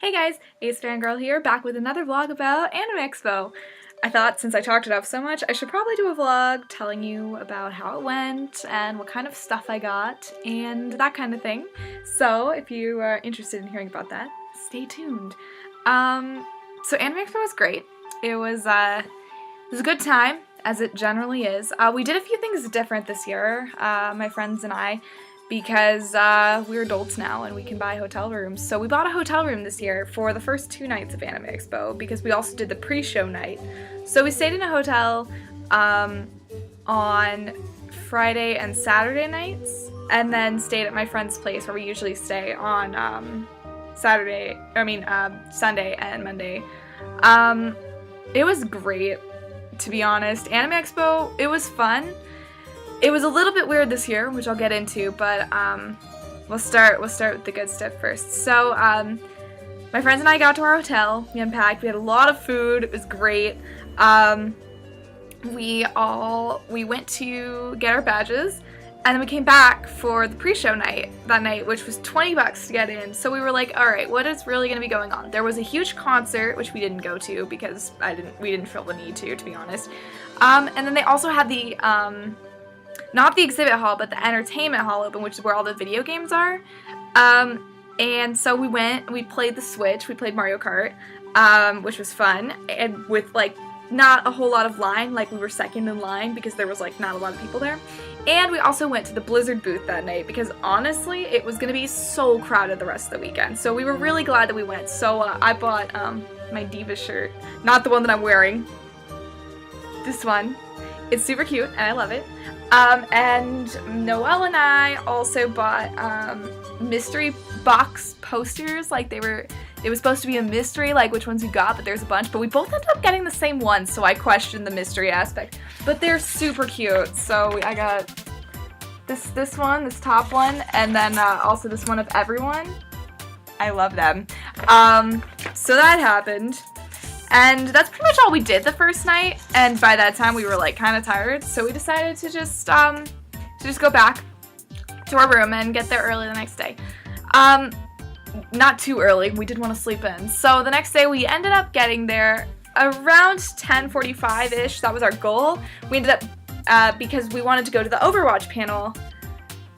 Hey guys, AceFangirl here, back with another vlog about Anime Expo. I thought since I talked it up so much, I should probably do a vlog telling you about how it went and what kind of stuff I got and that kind of thing. So if you are interested in hearing about that, stay tuned. So Anime Expo was great. It was a good time, as it generally is. We did a few things different this year, my friends and I, because we're adults now and we can buy hotel rooms. So we bought a hotel room this year for the first 2 nights of Anime Expo because we also did the pre-show night. So we stayed in a hotel on Friday and Saturday nights, and then stayed at my friend's place where we usually stay on Sunday and Monday. It was great, to be honest. Anime Expo, it was fun. It was a little bit weird this year, which I'll get into, but we'll start with the good stuff first. So my friends and I got to our hotel. We unpacked. We had a lot of food. It was great. We went to get our badges, and then we came back for the pre-show night that night, which was $20 to get in. So we were like, all right, what is really going to be going on? There was a huge concert, which we didn't go to because we didn't feel the need to be honest. And then they also had the not the exhibit hall, but the entertainment hall open, which is where all the video games are. And so we went and we played the Switch. We played Mario Kart, which was fun, and with like not a whole lot of line. Like, we were second in line because there was like not a lot of people there. And we also went to the Blizzard booth that night because honestly it was gonna be so crowded the rest of the weekend. So we were really glad that we went. So I bought my Diva shirt, not the one that I'm wearing, this one. It's super cute and I love it. And Noelle and I also bought mystery box posters. Like, it was supposed to be a mystery, like which ones you got, but there's a bunch. But we both ended up getting the same one, so I questioned the mystery aspect. But they're super cute. So I got this one, this top one, and then also this one of everyone. I love them. So that happened. And that's pretty much all we did the first night, and by that time we were like kind of tired, so we decided to just go back to our room and get there early the next day. Not too early, we did want to sleep in. So the next day we ended up getting there around 10:45-ish, that was our goal. We ended up, because we wanted to go to the Overwatch panel,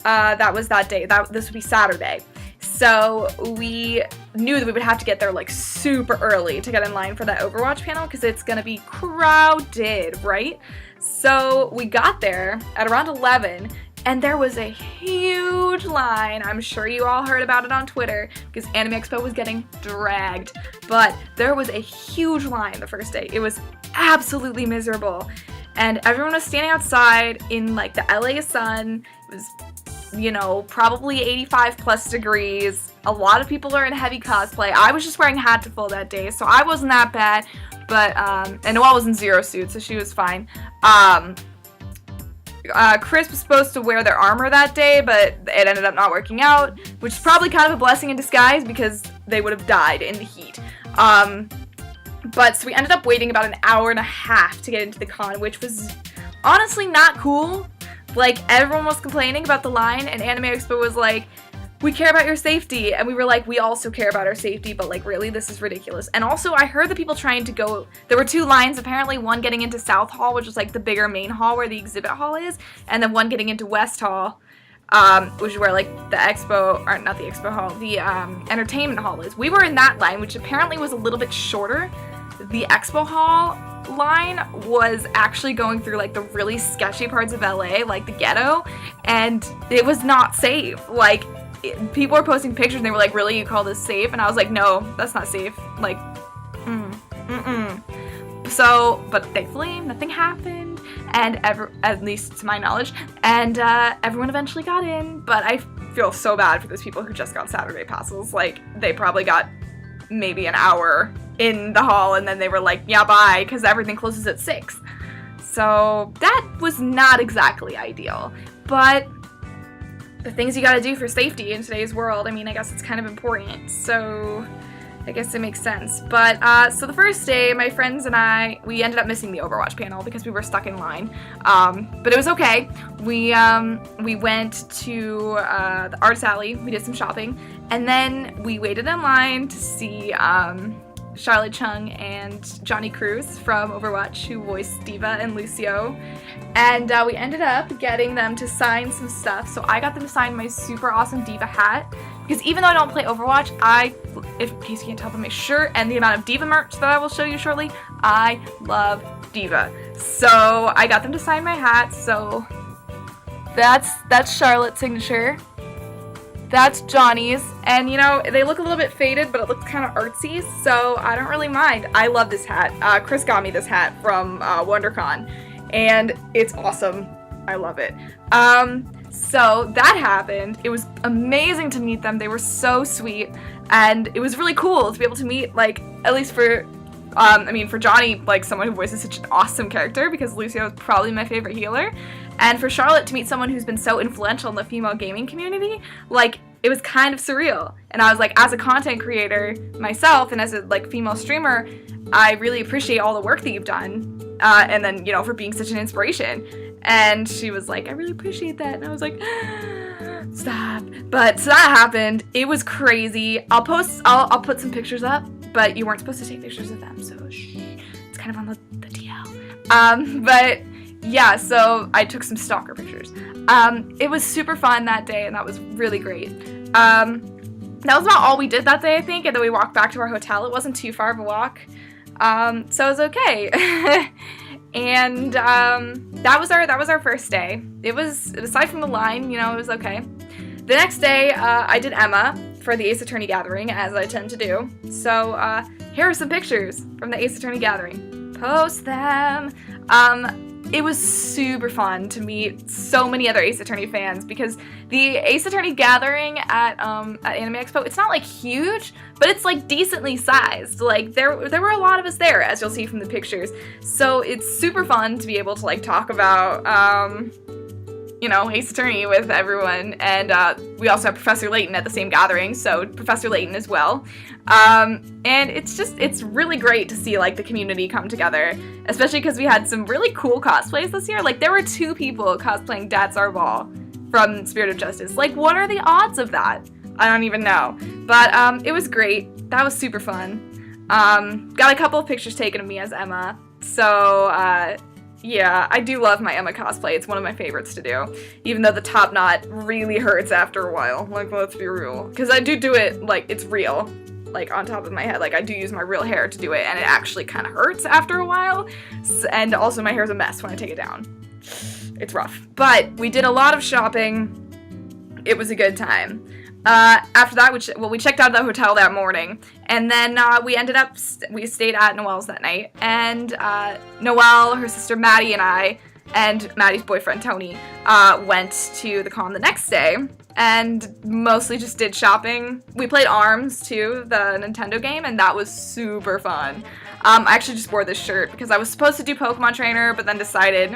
that was that day, this would be Saturday. So we knew that we would have to get there like super early to get in line for that Overwatch panel because it's gonna be crowded, right? So we got there at around 11 and there was a huge line. I'm sure you all heard about it on Twitter because Anime Expo was getting dragged, but there was a huge line the first day. It was absolutely miserable, and everyone was standing outside in like the LA sun. It was, you know, probably 85 plus degrees. A lot of people are in heavy cosplay. I was just wearing Hatful that day, so I wasn't that bad, but, and Noelle was in Zero Suit, so she was fine. Chris was supposed to wear their armor that day, but it ended up not working out, which is probably kind of a blessing in disguise because they would have died in the heat. But so we ended up waiting about an hour and a half to get into the con, which was honestly not cool. Like, everyone was complaining about the line, and Anime Expo was like, we care about your safety, and we were like, we also care about our safety, but like, really, this is ridiculous. And also, I heard the people trying to go, there were 2 lines, apparently, one getting into South Hall, which is like the bigger main hall where the exhibit hall is, and then one getting into West Hall, which is where like the expo, or not the expo hall, the entertainment hall is. We were in that line, which apparently was a little bit shorter. The expo hall line was actually going through like the really sketchy parts of LA, like the ghetto, and it was not safe. Like, people were posting pictures and they were like, really, you call this safe? And I was like, no, that's not safe. Like, So, but thankfully nothing happened, and at least to my knowledge, and everyone eventually got in. But I feel so bad for those people who just got Saturday passes. Like, they probably got maybe an hour in the hall and then they were like, yeah, bye, because everything closes at 6. So that was not exactly ideal, but the things you gotta do for safety in today's world, I mean, I guess it's kind of important. So I guess it makes sense. But, so the first day, my friends and I, we ended up missing the Overwatch panel because we were stuck in line. But it was okay. We went to the Arts Alley, we did some shopping, and then we waited in line to see Charlotte Chung and Johnny Cruz from Overwatch, who voiced Diva and Lucio. And we ended up getting them to sign some stuff. So I got them to sign my super awesome Diva hat. Because even though I don't play Overwatch, in case you can't tell by my shirt and the amount of Diva merch that I will show you shortly, I love Diva. So I got them to sign my hat. So that's Charlotte's signature. That's Johnny's, and you know, they look a little bit faded, but it looks kind of artsy, so I don't really mind. I love this hat. Chris got me this hat from WonderCon, and it's awesome. I love it. So that happened. It was amazing to meet them. They were so sweet, and it was really cool to be able to meet, like, at least for for Johnny, like, someone who voices such an awesome character, because Lucio is probably my favorite healer. And for Charlotte to meet someone who's been so influential in the female gaming community, like, it was kind of surreal. And I was like, as a content creator myself and as a, like, female streamer, I really appreciate all the work that you've done. And then, you know, for being such an inspiration. And she was like, I really appreciate that. And I was like, stop. But so that happened. It was crazy. I'll put some pictures up, but you weren't supposed to take pictures of them, so shh. It's kind of on the DL. But yeah, so I took some stalker pictures. It was super fun that day, and that was really great. That was about all we did that day, I think, and then we walked back to our hotel. It wasn't too far of a walk, so it was okay. And that was our first day. It was, aside from the line, you know, it was okay. The next day, I did Emma for the Ace Attorney Gathering, as I tend to do. So here are some pictures from the Ace Attorney Gathering. Post them. It was super fun to meet so many other Ace Attorney fans, because the Ace Attorney Gathering at Anime Expo, it's not like huge, but it's like decently sized. Like there were a lot of us there, as you'll see from the pictures. So it's super fun to be able to like talk about you know, Ace Attorney with everyone, and we also have Professor Layton at the same gathering, so Professor Layton as well. And it's really great to see, like, the community come together, especially because we had some really cool cosplays this year. Like, there were 2 people cosplaying Dad Zarbal from Spirit of Justice. Like, what are the odds of that? I don't even know. But, it was great. That was super fun. Got a couple of pictures taken of me as Emma, so, yeah, I do love my Emma cosplay. It's one of my favorites to do, even though the top knot really hurts after a while. Like, let's be real. Because I do it, like, it's real, like, on top of my head. Like, I do use my real hair to do it, and it actually kind of hurts after a while. And also, my hair's a mess when I take it down. It's rough. But we did a lot of shopping. It was a good time. After that, we checked out of the hotel that morning, and then we stayed at Noelle's that night, and Noelle, her sister Maddie, and I, and Maddie's boyfriend Tony, went to the con the next day, and mostly just did shopping. We played ARMS too, the Nintendo game, and that was super fun. I actually just wore this shirt because I was supposed to do Pokemon Trainer, but then decided,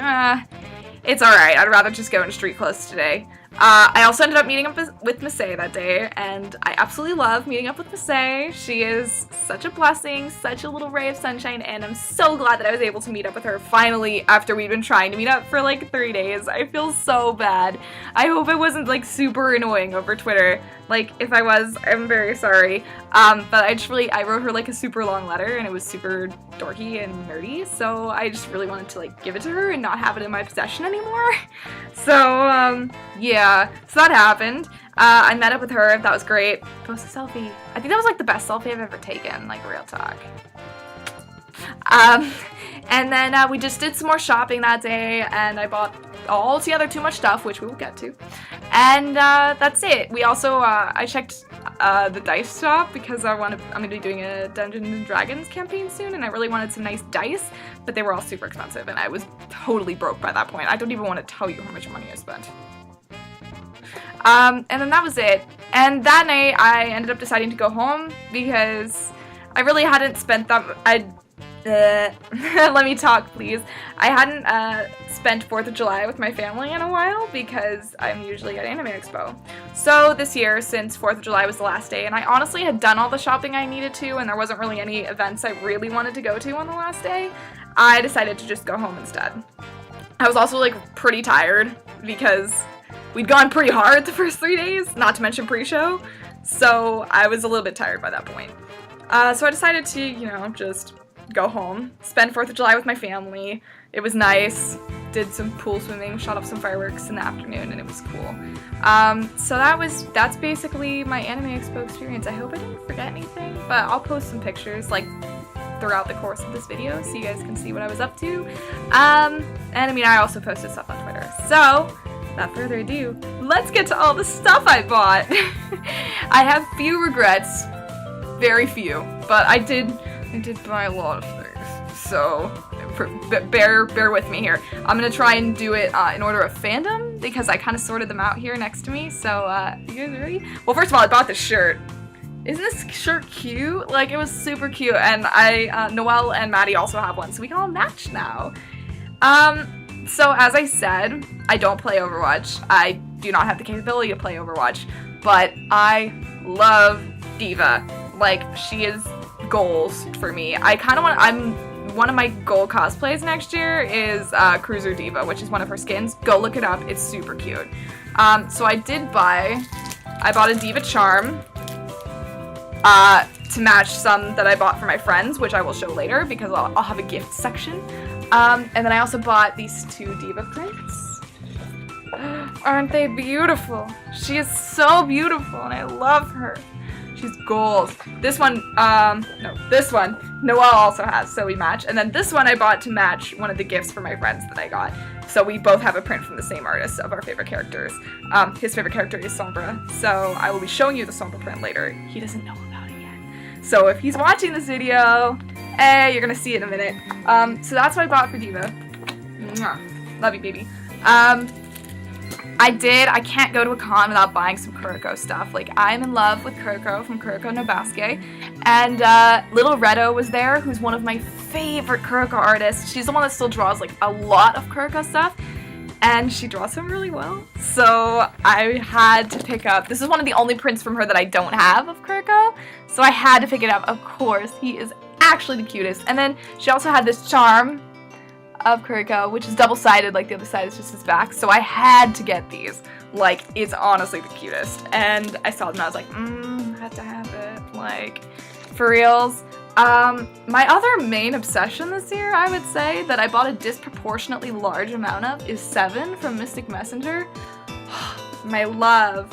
it's alright, I'd rather just go in street clothes today. I also ended up meeting up with Massey that day, and I absolutely love meeting up with Massey. She is such a blessing, such a little ray of sunshine, and I'm so glad that I was able to meet up with her finally after we'd been trying to meet up for like 3 days. I feel so bad. I hope I wasn't like super annoying over Twitter. Like, if I was, I'm very sorry. But I wrote her like a super long letter, and it was super dorky and nerdy, so I just really wanted to like give it to her and not have it in my possession anymore. So, yeah, so that happened. I met up with her, that was great. Post a selfie. I think that was like the best selfie I've ever taken, like real talk. And then we just did some more shopping that day, and I bought altogether too much stuff, which we will get to. And that's it. We also, I checked the dice shop because I'm going to be doing a Dungeons and Dragons campaign soon, and I really wanted some nice dice, but they were all super expensive, and I was totally broke by that point. I don't even want to tell you how much money I spent. And then that was it. And that night, I ended up deciding to go home because I really hadn't spent that. Let me talk, please. I hadn't spent 4th of July with my family in a while because I'm usually at Anime Expo. So this year, since 4th of July was the last day, and I honestly had done all the shopping I needed to, and there wasn't really any events I really wanted to go to on the last day, I decided to just go home instead. I was also like pretty tired because we'd gone pretty hard the first 3 days, not to mention pre-show, so I was a little bit tired by that point. So I decided to, you know, just go home, spend 4th of July with my family. It was nice, did some pool swimming, shot off some fireworks in the afternoon, and it was cool. So that's basically my Anime Expo experience. I hope I didn't forget anything, but I'll post some pictures, like, throughout the course of this video so you guys can see what I was up to. And I mean, I also posted stuff on Twitter. So, without further ado, let's get to all the stuff I bought. I have few regrets, very few, but I did buy a lot of things, so bear with me here. I'm gonna try and do it in order of fandom because I kind of sorted them out here next to me. So, you guys ready? Well, first of all, I bought this shirt. Isn't this shirt cute? Like, it was super cute, and Noelle and Maddie also have one, so we can all match now. So as I said, I don't play Overwatch. I do not have the capability to play Overwatch, but I love Diva. Like, she is goals for me. One of my goal cosplays next year is Cruiser Diva, which is one of her skins. Go look it up, it's super cute. So I bought a Diva charm, to match some that I bought for my friends, which I will show later because I'll have a gift section. And then I also bought these 2 Diva prints. Aren't they beautiful? She is so beautiful and I love her. She's goals. This one, this one, Noelle also has, so we match. And then this one I bought to match one of the gifts for my friends that I got. So we both have a print from the same artist of our favorite characters. His favorite character is Sombra, so I will be showing you the Sombra print later. He doesn't know about it yet. So if he's watching this video, hey, you're gonna see it in a minute. So that's what I bought for Diva. Mwah. Love you, baby. I can't go to a con without buying some Kuroko stuff. Like, I'm in love with Kuroko from Kuroko no Basket. And Little Redo was there, who's one of my favorite Kuroko artists. She's the one that still draws, like, a lot of Kuroko stuff. And she draws him really well. So I had to pick up, this is one of the only prints from her that I don't have of Kuroko. So I had to pick it up, of course. He is actually the cutest. And then she also had this charm of Kuroko, which is double-sided, like the other side is just his back, so I had to get these. Like, it's honestly the cutest. And I saw them and I was like, I had to have it. Like, for reals. My other main obsession this year, I would say, that I bought a disproportionately large amount of is 7 from Mystic Messenger. My love.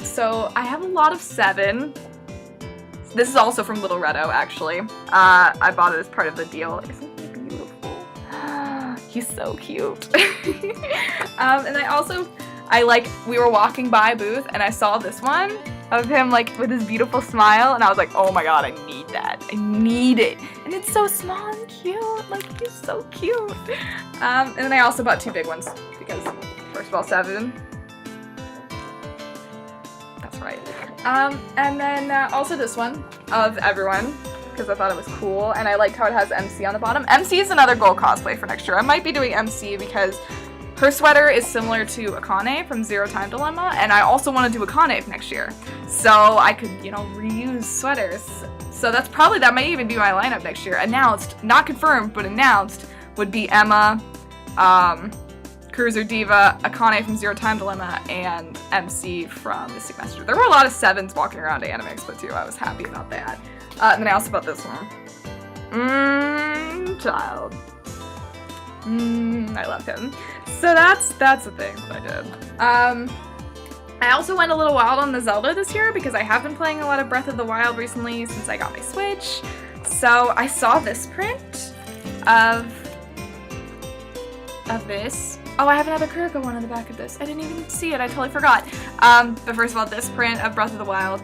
So I have a lot of 7. This is also from Little Redo, actually. I bought it as part of the deal. Isn't he beautiful? He's so cute. And we were walking by a booth and I saw this one of him, like, with his beautiful smile, and I was like, oh my god, I need that. I need it. And it's so small and cute. Like, he's so cute. And then I also bought 2 big ones because, first of all, 7. That's right. And then also this one of everyone, because I thought it was cool, and I liked how it has MC on the bottom. MC is another goal cosplay for next year. I might be doing MC because her sweater is similar to Akane from Zero Time Dilemma, and I also want to do Akane next year. So I could, you know, reuse sweaters. So that might even be my lineup next year. Announced, not confirmed, but announced, would be Emma, Cruiser Diva, Akane from Zero Time Dilemma, and MC from Mystic Messenger. There were a lot of 7s walking around at Anime Expo too. I was happy about that. And then I also bought this one. Child. I love him. So that's the thing that I did. I also went a little wild on the Zelda this year because I have been playing a lot of Breath of the Wild recently since I got my Switch. So I saw this print of this. Oh, I have another Kuroko one on the back of this. I didn't even see it. I totally forgot. But first of all, this print of Breath of the Wild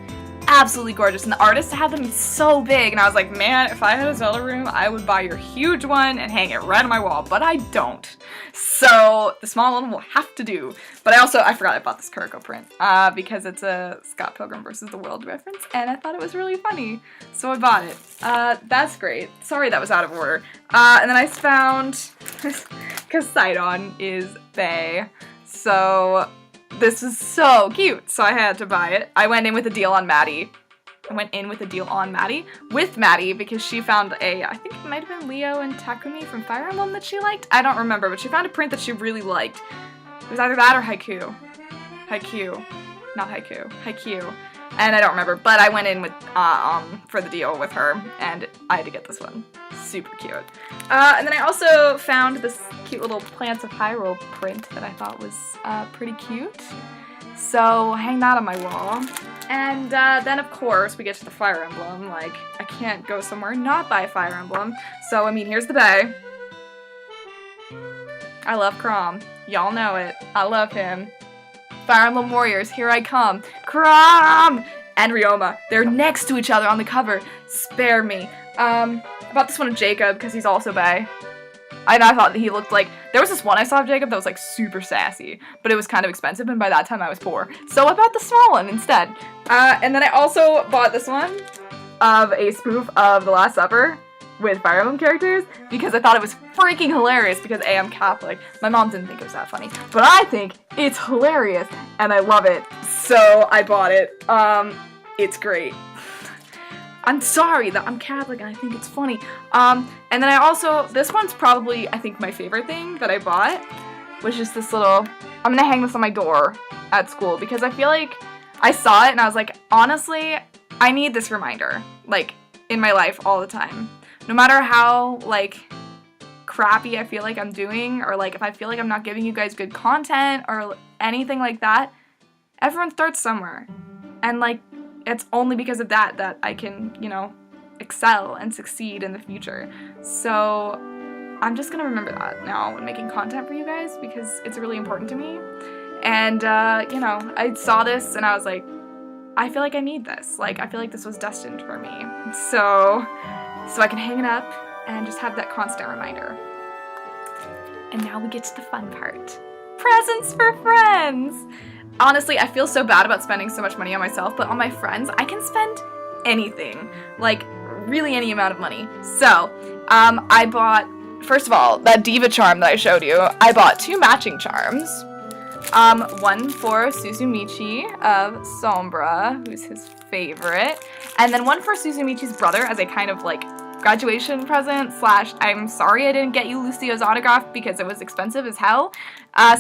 absolutely gorgeous, and the artist had them so big, and I was like, man, if I had a Zelda room, I would buy your huge one and hang it right on my wall, but I don't. So the small one will have to do. But I forgot I bought this Kuroko print because it's a Scott Pilgrim vs. the World reference, and I thought it was really funny, so I bought it. That's great. Sorry that was out of order. And then I found, because Sidon is bae, so this was so cute, so I had to buy it. I went in with a deal on Maddie. With Maddie, because she found I think it might have been Leo and Takumi from Fire Emblem that she liked? I don't remember, but she found a print that she really liked. It was either that or Haikyuu. Not Haikyuu. Haikyuu. And I don't remember, but I went in with for the deal with her, and I had to get this one. Super cute. And then I also found this cute little Plants of Hyrule print that I thought was pretty cute. So hang that on my wall. And then of course we get to the Fire Emblem. Like, I can't go somewhere and not buy Fire Emblem. So I mean, here's the bae. I love Chrom. Y'all know it. I love him. Fire Emblem Warriors, here I come. Chrom! And Ryoma. They're next to each other on the cover. Spare me. I bought this one of Jacob because he's also bae. And I thought that he looked like, there was this one I saw of Jacob that was like super sassy, but it was kind of expensive, and by that time I was poor. So I bought the small one instead. And then I also bought this one of a spoof of The Last Supper with Fire Emblem characters because I thought it was freaking hilarious because I'm Catholic. My mom didn't think it was that funny, but I think it's hilarious and I love it. So I bought it. It's great. I'm sorry that I'm Catholic and I think it's funny. And then I also, this one's probably, I think, my favorite thing that I bought, which is this little, I'm gonna hang this on my door at school because I feel like I saw it and I was like, honestly, I need this reminder, like, in my life all the time. No matter how, like, crappy I feel like I'm doing, or, like, if I feel like I'm not giving you guys good content, or anything like that, everyone starts somewhere. And, like, it's only because of that that I can, you know, excel and succeed in the future. So I'm just gonna remember that now when making content for you guys because it's really important to me. And, you know, I saw this and I was like, I feel like I need this. Like, I feel like this was destined for me. So I can hang it up and just have that constant reminder. And now we get to the fun part. Presents for friends! Honestly, I feel so bad about spending so much money on myself, but on my friends, I can spend anything. Like, really any amount of money. So, I bought, first of all, that Diva charm that I showed you, I bought 2 matching charms. One for Suzumichi of Sombra, who's his favorite, and then one for Suzumichi's brother as a kind of, like, graduation present / I'm sorry I didn't get you Lucio's autograph because it was expensive as hell.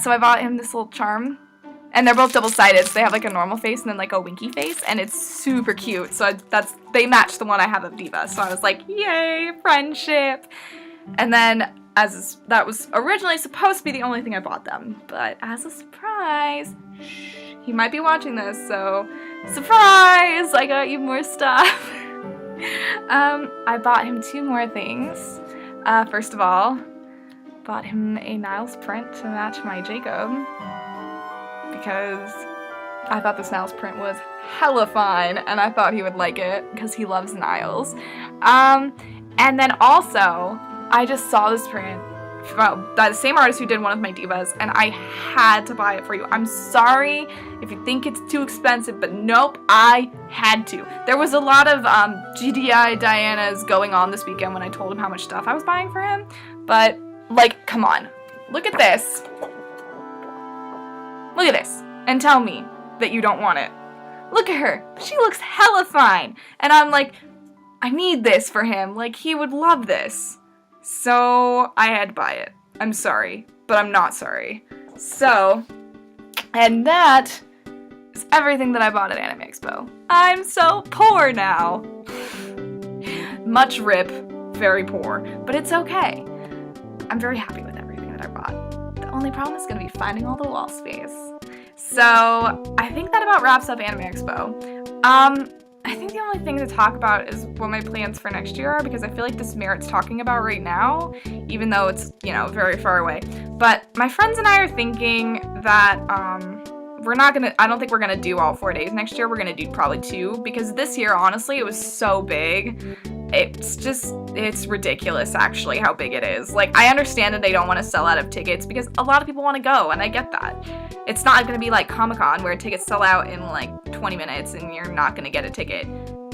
So I bought him this little charm. And they're both double-sided, so they have like a normal face and then like a winky face, and it's super cute. So they match the one I have of Diva. So I was like, yay, friendship. And then that was originally supposed to be the only thing I bought them, but as a surprise, he might be watching this, so surprise, I got you more stuff. I bought him 2 more things. First of all, bought him a Niles print to match my Jacob, because I thought this Niles print was hella fun, and I thought he would like it, because he loves Niles. And then also, I just saw this print by the same artist who did one of my Divas, and I had to buy it for you. I'm sorry if you think it's too expensive, but nope, I had to. There was a lot of GDI Dianas going on this weekend when I told him how much stuff I was buying for him, but, like, come on. Look at this. Look at this, and tell me that you don't want it. Look at her. She looks hella fine. And I'm like, I need this for him. Like, he would love this. So, I had to buy it. I'm sorry, but I'm not sorry. So, and that is everything that I bought at Anime Expo. I'm so poor now. Much rip, very poor, but it's okay. I'm very happy with everything that I bought. The only problem is going to be finding all the wall space. So, I think that about wraps up Anime Expo. I think the only thing to talk about is what my plans for next year are, because I feel like this merits talking about right now, even though it's, you know, very far away. But my friends and I are thinking that I don't think we're gonna do all 4 days next year. We're gonna do probably 2, because this year, honestly, it was so big. It's ridiculous, actually, how big it is. Like, I understand that they don't want to sell out of tickets because a lot of people want to go, and I get that. It's not going to be like Comic-Con where tickets sell out in like 20 minutes and you're not going to get a ticket.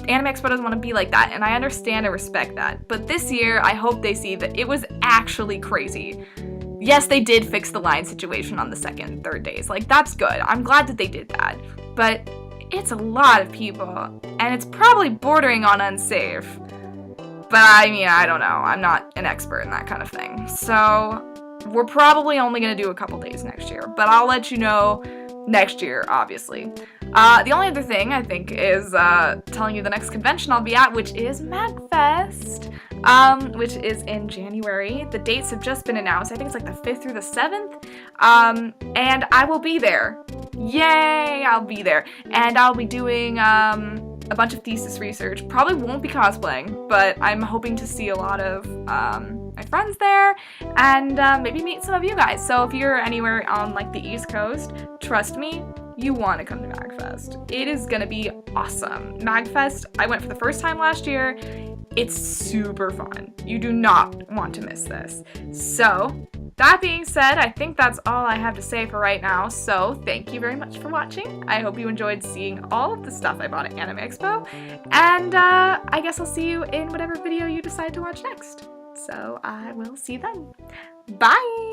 Anime Expo doesn't want to be like that, and I understand and respect that. But this year, I hope they see that it was actually crazy. Yes, they did fix the line situation on the 2nd and 3rd days. Like, that's good. I'm glad that they did that. But it's a lot of people, and it's probably bordering on unsafe. But I mean, I don't know. I'm not an expert in that kind of thing. So we're probably only going to do a couple days next year. But I'll let you know next year, obviously. The only other thing, I think, is telling you the next convention I'll be at, which is MagFest, which is in January. The dates have just been announced. I think it's like the 5th through the 7th. And I will be there. Yay! I'll be there. And I'll be doing a bunch of thesis research. Probably won't be cosplaying, but I'm hoping to see a lot of my friends there and maybe meet some of you guys. So if you're anywhere on like the East Coast, trust me, you want to come to MagFest. It is gonna be awesome. MagFest, I went for the first time last year. It's super fun. You do not want to miss this. So that being said, I think that's all I have to say for right now, so thank you very much for watching. I hope you enjoyed seeing all of the stuff I bought at Anime Expo, and I guess I'll see you in whatever video you decide to watch next. So I will see you then. Bye!